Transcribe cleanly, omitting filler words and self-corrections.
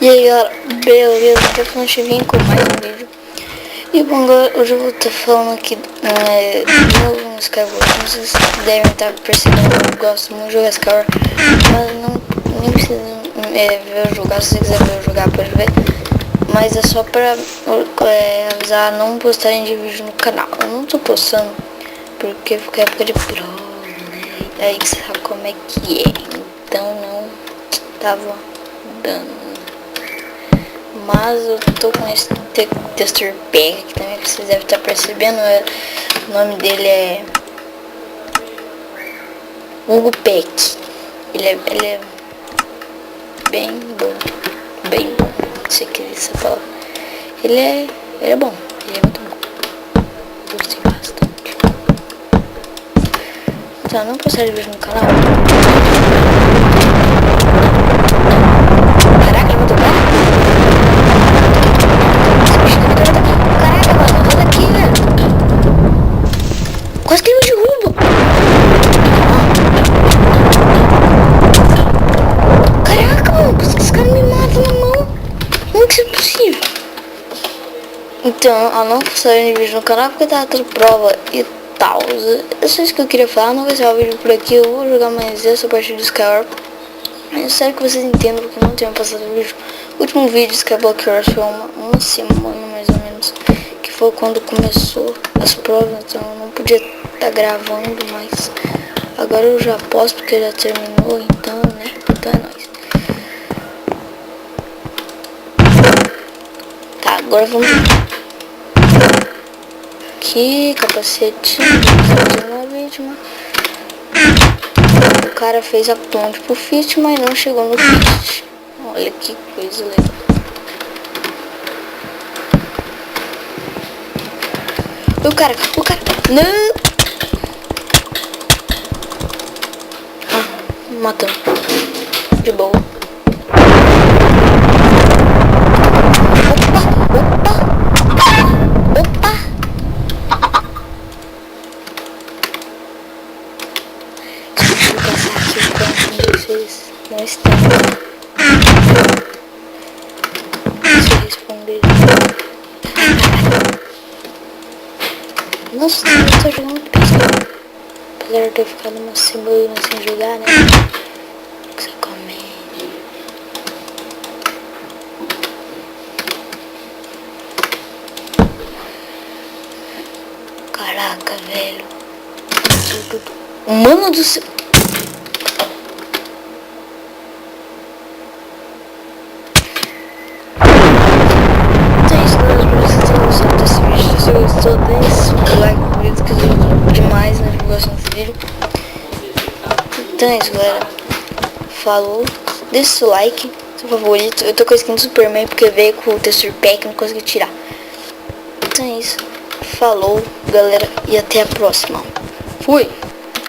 E aí galera, beleza? Aqui é o Chivinho com mais um vídeo. E bom galera, hoje eu vou estar falando aqui de novo no Skyward. Como vocês devem estar percebendo, eu gosto muito de jogar Skyward, mas nem precisa ver eu jogar. Se você quiser ver eu jogar, pode ver. Mas é só pra avisar, não postarem de vídeo no canal. Eu não tô postando porque fica época de prova, né? Aí você sabe como é que é. Então não tava dando. Mas eu tô com esse texture pack aqui também, que vocês devem estar percebendo. O nome dele é Hugo Pack. Ele é bem bom, não sei que essa palavra. Ele é bom, ele é muito bom. Gostei bastante. Então, não postar de vídeo no canal. Caraca, eu vou tocar? Caraca, mano, olha aqui, velho. Quase que eu derrubo. Caraca, mano, esse cara me mata na mão. Como que isso é possível? Então, a não postarem vídeo no canal porque tá tendo prova e tal. É só isso que eu queria falar. Não vai ser o vídeo por aqui. Eu vou jogar mais essa parte do Skyward. Eu espero que vocês entendam porque não tenho passado o vídeo. O último vídeo de Skyblock Heroes foi uma semana mais ou menos, que foi quando começou as provas, então eu não podia estar gravando, mas agora eu já posso porque já terminou, então, né? Então é nóis. Tá, agora vamos aqui, capacetinho, uma vítima. O cara fez a ponte pro Fist, mas não chegou no Fist. Olha que coisa legal. O cara, não! Ah, matou. De boa. Opa! Deixa eu passar aqui o canto de vocês não estão. Deixa eu responder. Nossa, eu tô jogando muito pesado. Apesar de ter ficado uma semana sem jogar, né? O que você come? Caraca, velho. Mano do céu. Então é isso, galera. Espero que vocês tenham gostado desse vídeo. Se você gostou, deixe o like no vídeo, que ajuda demais na divulgação desse vídeo. Então é isso, galera. Falou. Deixe seu like, seu favorito. Eu tô com a skin do Superman porque veio com o texture pack, não consegui tirar. Então é isso. Falou, galera, e até a próxima. Fui!